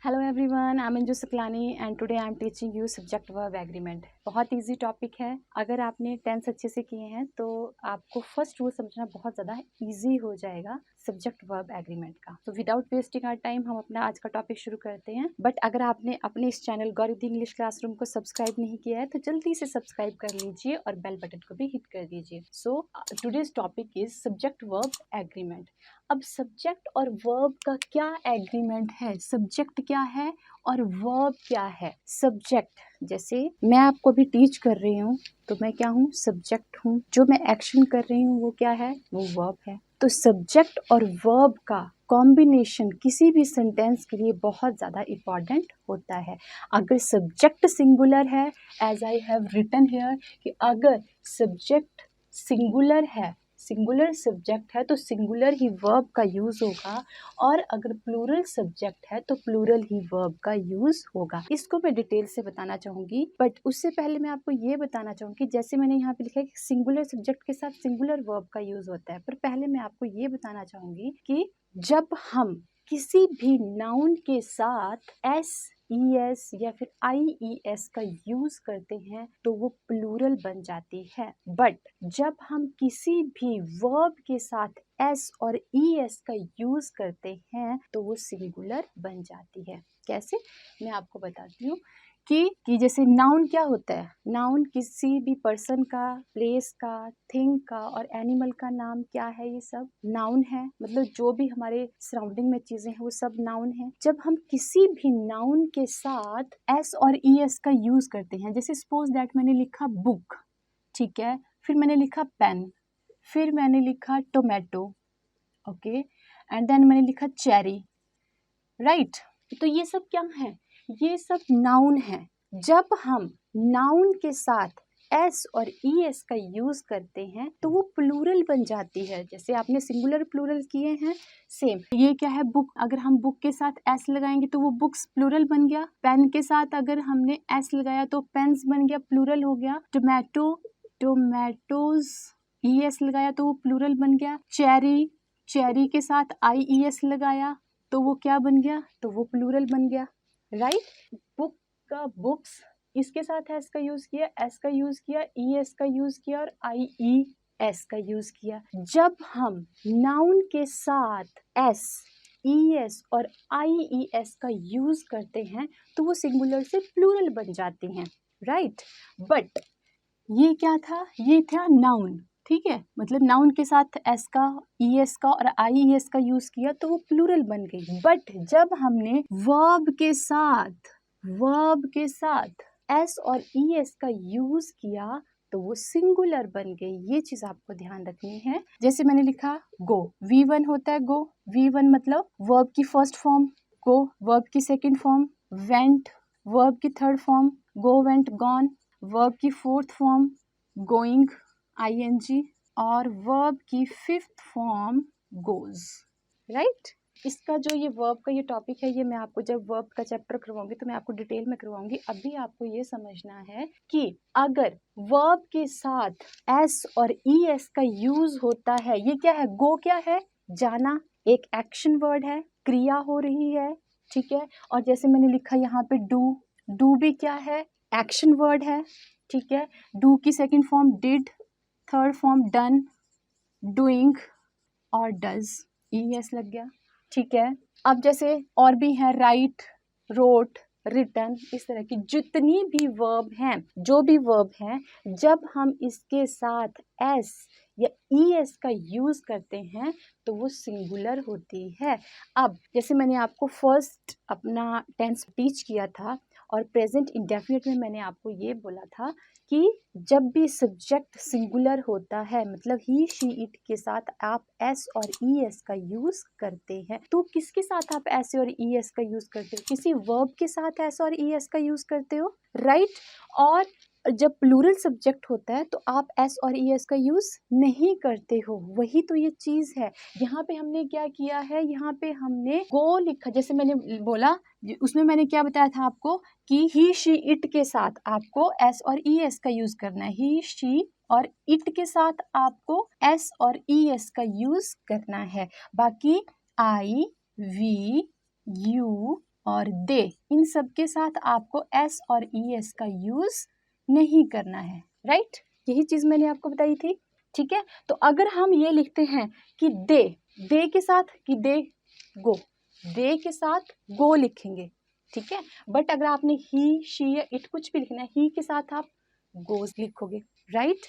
Hello everyone, I am Anju Suklani and today I am teaching you subject verb agreement. बहुत easy topic है। अगर आपने tense अच्छे से किए हैं तो आपको फर्स्ट रूल समझना बहुत ज़्यादा इजी हो जाएगा सब्जेक्ट वर्ब एग्रीमेंट का। तो विदाउट वेस्टिंग आवर टाइम हम अपना आज का टॉपिक शुरू करते हैं। बट अगर आपने अपने इस चैनल गौरव इंग्लिश क्लासरूम को सब्सक्राइब नहीं किया है तो जल्दी से सब्सक्राइब कर लीजिए और बेल बटन को भी हिट कर दीजिए। So today's topic is subject verb agreement. अब सब्जेक्ट और वर्ब का क्या एग्रीमेंट है? सब्जेक्ट क्या है और वर्ब क्या है? सब्जेक्ट, जैसे मैं आपको भी टीच कर रही हूँ तो मैं क्या हूँ? सब्जेक्ट हूँ। जो मैं एक्शन कर रही हूँ वो क्या है? वो वर्ब है। तो सब्जेक्ट और वर्ब का कॉम्बिनेशन किसी भी सेंटेंस के लिए बहुत ज़्यादा इम्पॉर्टेंट होता है। अगर सब्जेक्ट सिंगुलर है, as I have written here, कि अगर सब्जेक्ट सिंगुलर है, सिंगुलर सब्जेक्ट है तो सिंगुलर ही वर्ब का यूज़ होगा, और अगर प्लूरल सब्जेक्ट है तो प्लूरल ही वर्ब का यूज़ होगा। इसको मैं डिटेल से बताना चाहूँगी, बट उससे पहले मैं आपको ये बताना चाहूँगी, जैसे मैंने यहाँ पे लिखा है कि सिंगुलर सब्जेक्ट के साथ सिंगुलर वर्ब का यूज़ होता है, पर पहले मैं आपको ये बताना चाहूँगी कि जब हम किसी भी नाउन के साथ एस या फिर IES का यूज करते हैं तो वो प्लूरल बन जाती है। बट जब हम किसी भी वर्ब के साथ एस और ES का यूज करते हैं तो वो सिंगुलर बन जाती है। कैसे? मैं आपको बताती हूँ कि जैसे नाउन क्या होता है? नाउन किसी भी पर्सन का, प्लेस का, थिंग का और एनिमल का नाम क्या है? ये सब नाउन है। मतलब जो भी हमारे सराउंडिंग में चीजें हैं वो सब नाउन है। जब हम किसी भी नाउन के साथ एस और ES का यूज करते हैं, जैसे सपोज दैट मैंने लिखा बुक, ठीक है, फिर मैंने लिखा पेन, फिर मैंने लिखा टोमेटो, ओके, एंड देन मैंने लिखा चेरी, राइट। तो ये सब क्या है? ये सब नाउन है। जब हम नाउन के साथ एस और ES का यूज करते हैं तो वो प्लूरल बन जाती है। जैसे आपने सिंगुलर प्लूरल किए हैं, सेम ये क्या है? बुक। अगर हम बुक के साथ एस लगाएंगे तो वो बुक्स प्लूरल बन गया। पेन के साथ अगर हमने एस लगाया तो पेन्स बन गया, प्लूरल हो गया। टोमेटो, टोमेटोज, ES लगाया तो वो प्लूरल बन गया। चेरी, चेरी के साथ IES लगाया तो वो क्या बन गया? तो वो प्लूरल बन गया, राइट। बुक का बुक्स, इसके साथ एस का यूज किया, एस का यूज किया, ES का यूज किया और IES का यूज किया। जब हम नाउन के साथ एस, ES और IES का यूज करते हैं तो वो सिंगुलर से प्लूरल बन जाते हैं, राइट। बट ये क्या था? ये था नाउन, ठीक है। मतलब नाउन के साथ एस का, ES का और IES का यूज किया तो वो प्लूरल बन गई। बट जब हमने वर्ब के साथ एस और ES का यूज किया तो वो सिंगुलर बन गई। ये चीज आपको ध्यान रखनी है। जैसे मैंने लिखा गो, V1 होता है गो, V1 मतलब वर्ब की फर्स्ट फॉर्म, गो वर्ब की सेकेंड फॉर्म, वेंट वर्ब की third form, go went gone verb की फोर्थ फॉर्म, गोइंग ING, और वर्ब की फिफ्थ फॉर्म गोज, राइट। इसका जो ये वर्ब का ये टॉपिक है, ये मैं आपको जब वर्ब का चैप्टर करवाऊंगी तो मैं आपको डिटेल में करवाऊंगी। अभी आपको ये समझना है कि अगर वर्ब के साथ एस और ES का यूज होता है, ये क्या है? गो क्या है? जाना, एक एक्शन वर्ड है, क्रिया हो रही है, ठीक है। और जैसे मैंने लिखा यहाँ पे डू भी क्या है? एक्शन वर्ड है, ठीक है। डू की second form did, third form done, doing और डज, ES लग गया, ठीक है। अब जैसे और भी है, राइट, रोट, रिटन, इस तरह की जितनी भी वर्ब हैं, जो भी वर्ब हैं, जब हम इसके साथ एस या ES का यूज करते हैं तो वो सिंगुलर होती है। अब जैसे मैंने आपको फर्स्ट अपना टेंस टीच किया था और प्रेजेंट इंडेफिनिट में मैंने आपको ये बोला था कि जब भी सब्जेक्ट सिंगुलर होता है, मतलब ही शी इट के साथ आप एस और ES का यूज करते हैं। तो किसके साथ आप एस और ES का यूज करते हो? किसी वर्ब के साथ एस और ES का यूज करते हो, राइट। और जब प्लूरल सब्जेक्ट होता है तो आप एस और ES का यूज नहीं करते हो। वही तो ये चीज है। यहाँ पे हमने क्या किया है? यहाँ पे हमने गो लिखा, जैसे मैंने बोला उसमें मैंने क्या बताया था आपको कि ही शी इट के साथ आपको एस और ES का यूज करना है। ही शी और इट के साथ आपको एस और ES का यूज करना है। बाकी I, we, you और दे, इन सब के साथ आपको एस और ई एस का यूज नहीं करना है, राइट। यही चीज मैंने आपको बताई थी, ठीक है। तो अगर हम ये लिखते हैं कि दे के साथ कि दे गो, दे के साथ गो लिखेंगे, ठीक है। बट अगर आपने ही, शी या इट कुछ भी लिखना है, ही के साथ आप गोज लिखोगे, राइट।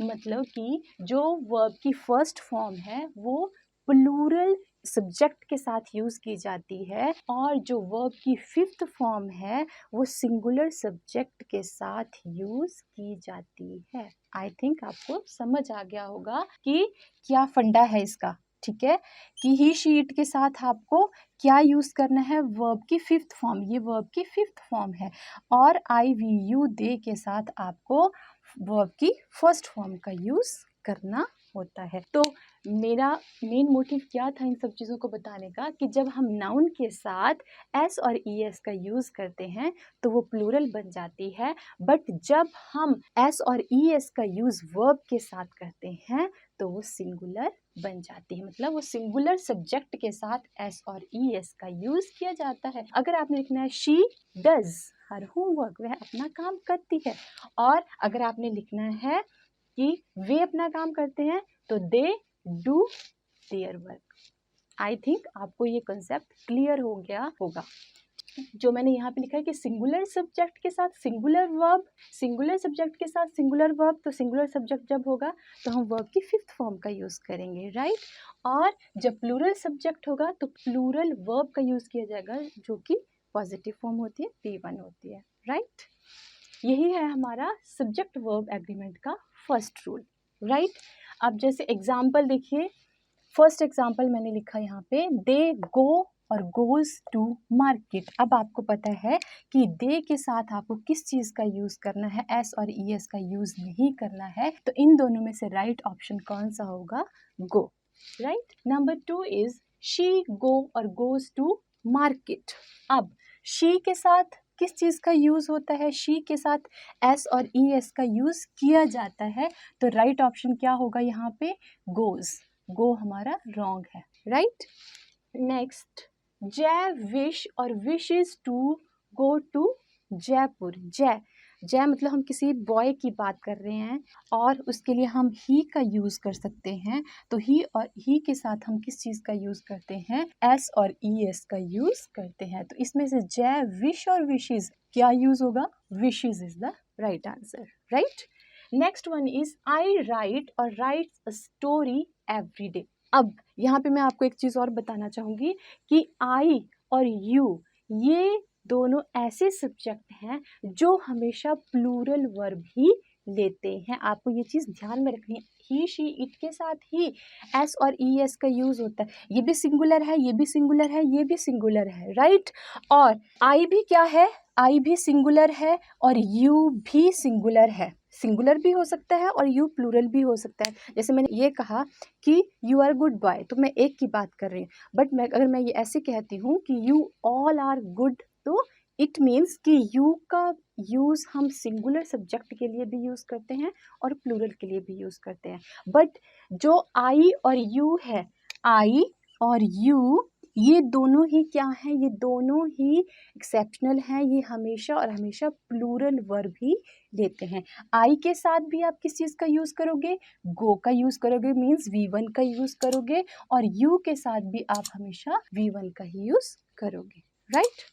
मतलब कि जो वर्ब की फर्स्ट फॉर्म है वो प्लूरल सब्जेक्ट के साथ यूज की जाती है, और जो वर्ब की फिफ्थ फॉर्म है वो सिंगुलर सब्जेक्ट के साथ यूज की जाती है। आई थिंक आपको समझ आ गया होगा कि क्या फंडा है इसका, ठीक है। कि ही शी इट के साथ आपको क्या यूज करना है, वर्ब की फिफ्थ फॉर्म, ये वर्ब की फिफ्थ फॉर्म है। और आई वी यू दे के साथ आपको वर्ब की फर्स्ट फॉर्म का यूज करना होता है। तो मेरा मेन मोटिव क्या था इन सब चीज़ों को बताने का, कि जब हम नाउन के साथ एस और ई एस का यूज़ करते हैं तो वो प्लूरल बन जाती है, बट जब हम एस और ई एस का यूज़ वर्ब के साथ करते हैं तो वो सिंगुलर बन जाती है। मतलब वो सिंगुलर सब्जेक्ट के साथ एस और ई एस का यूज़ किया जाता है। अगर आपने लिखना है शी डज हर होमवर्क, वह अपना काम करती है, और अगर आपने लिखना है कि वे अपना काम करते हैं तो they do their work. I think आपको ये कंसेप्ट क्लियर हो गया होगा। जो मैंने यहाँ पे लिखा है कि सिंगुलर सब्जेक्ट के साथ सिंगुलर वर्ब, सिंगुलर सब्जेक्ट के साथ सिंगुलर वर्ब, तो सिंगुलर सब्जेक्ट जब होगा तो हम वर्ब की फिफ्थ फॉर्म का यूज़ करेंगे, राइट। और जब प्लूरल सब्जेक्ट होगा तो प्लूरल वर्ब का यूज़ किया जाएगा, जो कि पॉजिटिव फॉर्म होती है, P1 होती है, राइट। यही है हमारा सब्जेक्ट वर्ब एग्रीमेंट का फर्स्ट रूल, राइट। अब जैसे एग्जाम्पल देखिए, फर्स्ट एग्जाम्पल मैंने लिखा यहाँ पे, दे गो और गोज टू मार्केट। अब आपको पता है कि दे के साथ आपको किस चीज़ का यूज़ करना है, एस और ई एस का यूज़ नहीं करना है। तो इन दोनों में से राइट ऑप्शन कौन सा होगा, go, right. Number 2 is she go or goes to market. अब शी के साथ किस चीज़ का यूज़ होता है, शी के साथ एस और ई एस का यूज़ किया जाता है। तो राइट ऑप्शन क्या होगा यहाँ पे, गोज। गो हमारा रॉन्ग है, right. Next, Jay wish or wishes to go to Jaipur. Jay मतलब हम किसी बॉय की बात कर रहे हैं और उसके लिए हम ही का यूज़ कर सकते हैं। तो ही और ही के साथ हम किस चीज़ का यूज़ करते हैं, एस और ई एस का यूज़ करते हैं। तो इसमें से जय विश और विशेस क्या यूज़ होगा, wishes is the right answer, right. Next one is I write or writes a story every day. अब यहाँ पे मैं आपको एक चीज़ और बताना चाहूँगी कि आई और यू ये दोनों ऐसे सब्जेक्ट हैं जो हमेशा प्लूरल वर्ब ही लेते हैं। आपको ये चीज़ ध्यान में रखनी है। ही शी इट के साथ ही एस और ई एस का यूज़ होता है। ये भी सिंगुलर है, ये भी सिंगुलर है, ये भी सिंगुलर है, राइट। और आई भी क्या है, आई भी सिंगुलर है और यू भी सिंगुलर है। सिंगुलर भी हो सकता है और यू प्लूरल भी हो सकता है। जैसे मैंने ये कहा कि यू आर गुड बॉय, तो मैं एक की बात कर रही हूँ। बट अगर मैं ये ऐसे कहती हूँ कि यू ऑल आर गुड, तो इट मीन्स कि यू का यूज़ हम सिंगुलर सब्जेक्ट के लिए भी यूज़ करते हैं और प्लूरल के लिए भी यूज़ करते हैं। बट जो आई और यू है, आई और यू ये दोनों ही क्या हैं, ये दोनों ही एक्सेप्शनल हैं। ये हमेशा और हमेशा प्लूरल वर्ब ही लेते हैं। आई के साथ भी आप किस चीज़ का यूज़ करोगे, गो का यूज़ करोगे, मीन्स V1 का यूज़ करोगे। और यू के साथ भी आप हमेशा V1 का ही यूज़ करोगे, right.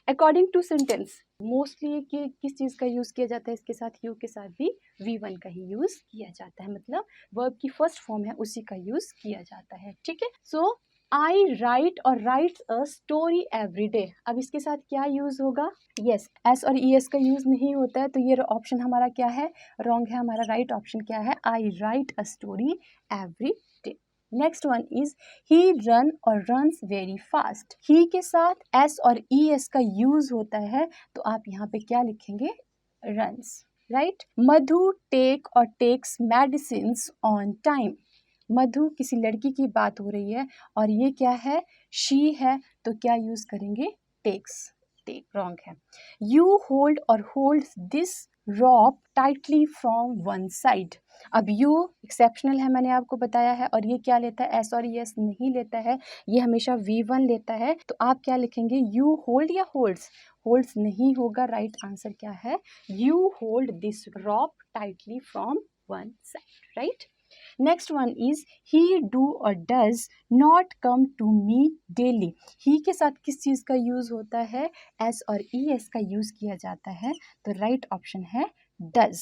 According to sentence mostly कि किस चीज़ का यूज़ किया जाता है, इसके साथ यू के साथ भी V1 का ही यूज़ किया जाता है। मतलब वर्ब की फर्स्ट फॉर्म है उसी का यूज़ किया जाता है, ठीक है। सो आई write or writes a story every day. अब इसके साथ क्या यूज़ होगा, यस एस और ई एस का यूज़ नहीं होता है, तो ये ऑप्शन हमारा क्या है, रॉन्ग है। हमारा राइट ऑप्शन क्या है, I write a story every day. Next one is he run or runs very fast. He के साथ एस और ई एस का यूज होता है, तो आप यहाँ पे क्या लिखेंगे, रन्स, राइट। मधु टेक और टेक्स मेडिसिन ऑन टाइम। मधु किसी लड़की की बात हो रही है और ये क्या है, शी है, तो क्या यूज करेंगे, टेक्स। टेक रॉन्ग है। यू होल्ड और holds this rope tightly from one side। अब यू एक्सेप्शनल है, मैंने आपको बताया है, और ये क्या लेता है, एस और एस नहीं लेता है, ये हमेशा V1 लेता है। तो आप क्या लिखेंगे, यू होल्ड या होल्ड्स, होल्ड्स नहीं होगा, राइट आंसर क्या है, you hold this rope tightly from one side, right. Next one is he do or does not come to me daily. He के साथ किस चीज़ का यूज़ होता है, एस और ई एस का यूज़ किया जाता है। तो राइट ऑप्शन है डज,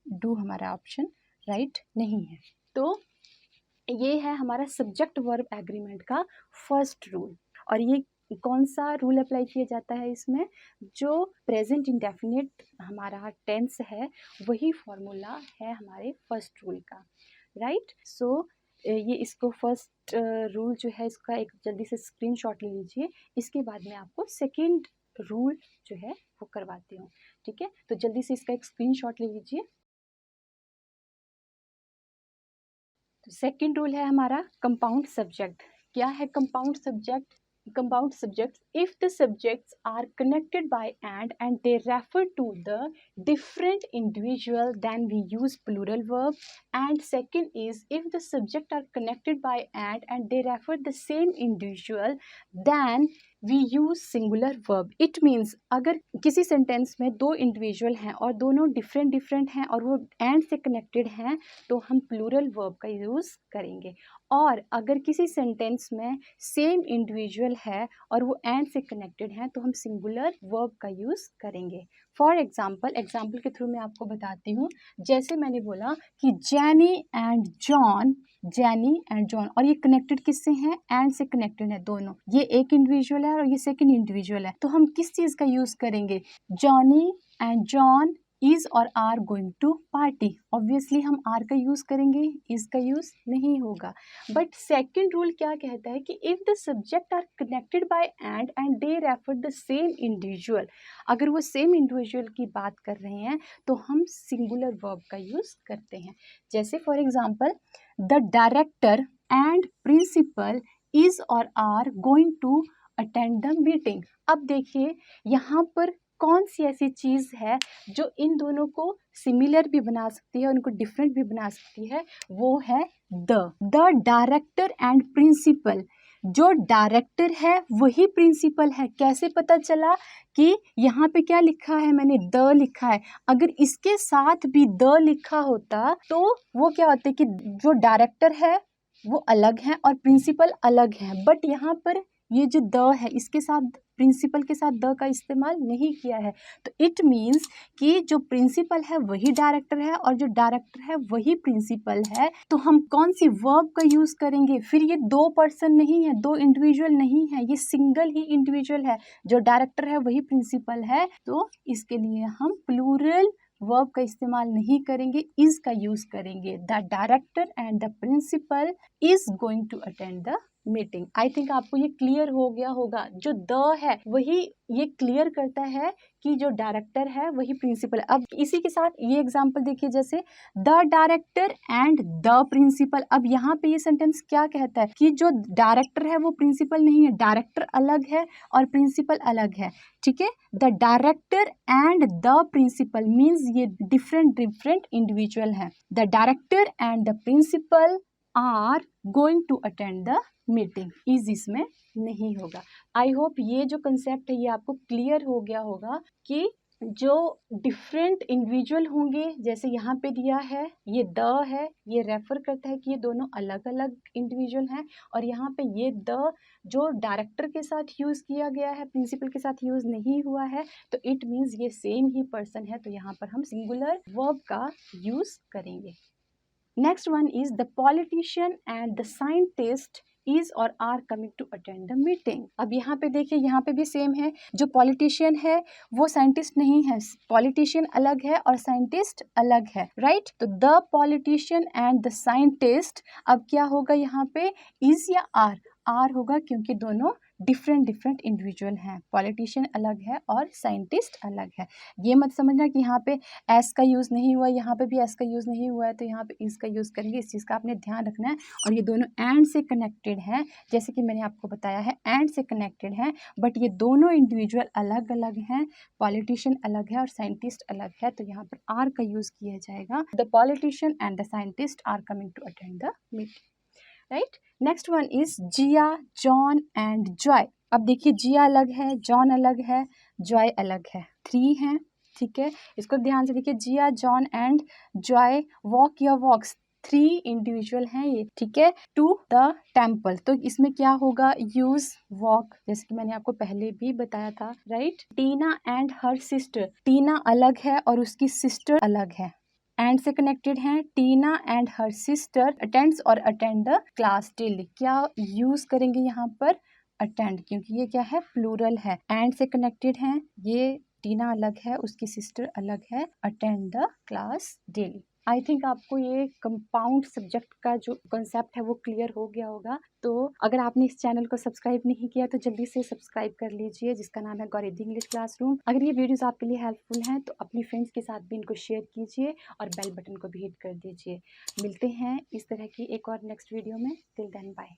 डू हमारा ऑप्शन राइट नहीं है। तो ये है हमारा सब्जेक्ट वर्ब एग्रीमेंट का फर्स्ट रूल। और ये कौन सा रूल अप्लाई किया जाता है इसमें, जो प्रेजेंट इंडेफिनिट हमारा टेंस है वही फॉर्मूला है हमारे फर्स्ट रूल का, राइट। सो ये इसको फर्स्ट रूल जो है इसका एक जल्दी से स्क्रीनशॉट ले लीजिए, इसके बाद मैं आपको सेकंड रूल जो है वो करवाती हूँ, ठीक है। तो जल्दी से इसका एक स्क्रीनशॉट ले लीजिए। तो सेकंड रूल है हमारा कंपाउंड सब्जेक्ट। क्या है compound subject, compound subjects if the subjects are connected by and they refer to the different individual, then we use plural verb। and second is if the subject are connected by and they refer the same individual, then we use singular verb. It means अगर किसी sentence में दो individual हैं और दोनों different हैं और वो एंड से कनेक्टेड हैं तो हम प्लूरल वर्ब का यूज़ करेंगे। और अगर किसी सेंटेंस में सेम इंडिविजुअल है और वो एंड से कनेक्टेड हैं तो हम सिंगुलर वर्ब का यूज़ करेंगे। फॉर एग्जाम्पल के थ्रू मैं आपको बताती हूँ। जैसे मैंने बोला कि jenny and John, jenny and John, और ये कनेक्टेड किससे हैं, एंड से कनेक्टेड है दोनों। ये एक इंडिविजुअल है और ये सेकंड इंडिविजुअल है, तो हम किस चीज़ का यूज़ करेंगे, Johnny and John is or are going to party. Obviously हम आर का यूज़ करेंगे, इज का यूज़ नहीं होगा। बट सेकंड रूल क्या कहता है कि if the subject are connected by and they refer the same individual, अगर वो सेम इंडिविजुअल की बात कर रहे हैं तो हम सिंगुलर वर्ब का यूज़ करते हैं। जैसे for example the director and principal is or are going to attend the meeting. अब देखिए यहाँ पर कौन सी ऐसी चीज़ है जो इन दोनों को सिमिलर भी बना सकती है और उनको डिफरेंट भी बना सकती है, वो है द डायरेक्टर एंड प्रिंसिपल। जो डायरेक्टर है वही प्रिंसिपल है। कैसे पता चला कि यहाँ पे क्या लिखा है, मैंने द लिखा है। अगर इसके साथ भी द लिखा होता तो वो क्या होता है कि जो डायरेक्टर है वो अलग है और प्रिंसिपल अलग है। बट यहाँ पर ये जो द है इसके साथ, प्रिंसिपल के साथ द का इस्तेमाल नहीं किया है। तो इट मीन्स कि जो प्रिंसिपल है वही डायरेक्टर है और जो डायरेक्टर है वही प्रिंसिपल है। तो हम कौन सी वर्ब का यूज़ करेंगे, फिर ये दो पर्सन नहीं है, दो इंडिविजुअल नहीं है, ये सिंगल ही इंडिविजुअल है। जो डायरेक्टर है वही प्रिंसिपल है, तो इसके लिए हम प्लूरल वर्ब का इस्तेमाल नहीं करेंगे, इज का यूज़ करेंगे। The director and the principal is going to attend the meeting. I think आपको ये क्लियर हो गया होगा। जो द है वही ये क्लियर करता है कि जो डायरेक्टर है वही प्रिंसिपल है। अब इसी के साथ ये एग्जांपल देखिए, जैसे the director and the principal. अब यहाँ पे ये सेंटेंस क्या कहता है कि जो डायरेक्टर है वो प्रिंसिपल नहीं है, डायरेक्टर अलग है और प्रिंसिपल अलग है, ठीक है। The director and the principal means ये डिफरेंट इंडिविजुअल है। The director and the principal are going to attend the meeting, is इसमें नहीं होगा। आई होप ये जो कंसेप्ट है ये आपको क्लियर हो गया होगा कि जो डिफरेंट इंडिविजुअल होंगे, जैसे यहाँ पे दिया है ये द है, ये रेफर करता है कि ये दोनों अलग अलग इंडिविजुअल हैं। और यहाँ पे ये द जो डायरेक्टर के साथ यूज़ किया गया है, प्रिंसिपल के साथ यूज़ नहीं हुआ है, तो इट मीन्स ये सेम ही पर्सन है। तो यहाँ पर हम सिंगुलर वर्ब का यूज़ करेंगे। Next one is the politician and the scientist is or are coming to attend the meeting. अब यहाँ पे देखिए, यहाँ पे भी सेम है। जो पॉलिटिशियन है वो साइंटिस्ट नहीं है, पॉलिटिशियन अलग है और साइंटिस्ट अलग है, राइट। तो the politician and the scientist, अब क्या होगा यहाँ पे, इज या आर, आर होगा क्योंकि दोनों डिफरेंट डिफरेंट इंडिविजुअल हैं। पॉलिटिशियन अलग है और साइंटिस्ट अलग है। ये मत समझना कि यहाँ पे एस का यूज़ नहीं हुआ, यहाँ पे भी एस का यूज़ नहीं हुआ है तो यहाँ पे इस का यूज़ करेंगे। इस चीज़ का आपने ध्यान रखना है। और ये दोनों एंड से कनेक्टेड हैं, जैसे कि मैंने आपको बताया है एंड से कनेक्टेड हैं, बट ये दोनों इंडिविजुअल अलग अलग हैं। पॉलिटिशियन अलग है और साइंटिस्ट अलग है, तो यहाँ पर आर का यूज़ किया जाएगा। The politician and the scientist are coming to attend the meeting, right. Next one is Jiya, John and Joy. अब देखिए जिया अलग है, जॉन अलग है, जॉय अलग है, 3 हैं, ठीक है। इसको ध्यान से देखिए, जिया, जॉन एंड जॉय वॉक या वॉक्स, 3 इंडिविजुअल हैं ये, ठीक है, टू द टेम्पल। तो इसमें क्या होगा, यूज वॉक, जैसे कि मैंने आपको पहले भी बताया था, right. Tina and her sister, Tina अलग है और उसकी सिस्टर अलग है, एंड से कनेक्टेड हैं। टीना एंड हर सिस्टर अटेंड्स और अटेंड द क्लास डेली। क्या यूज करेंगे यहाँ पर, अटेंड, क्योंकि ये क्या है, प्लूरल है। एंड से कनेक्टेड हैं, ये टीना अलग है, उसकी सिस्टर अलग है, attend the class daily. I think आपको ये कंपाउंड सब्जेक्ट का जो कंसेप्ट है वो क्लियर हो गया होगा। तो अगर आपने इस चैनल को सब्सक्राइब नहीं किया तो जल्दी से सब्सक्राइब कर लीजिए, जिसका नाम है गौरिद्धि इंग्लिश क्लासरूम। अगर ये वीडियोस आपके लिए हेल्पफुल हैं तो अपनी फ्रेंड्स के साथ भी इनको शेयर कीजिए और बेल बटन को भी हिट कर दीजिए। मिलते हैं इस तरह की एक और नेक्स्ट वीडियो में। Till then bye.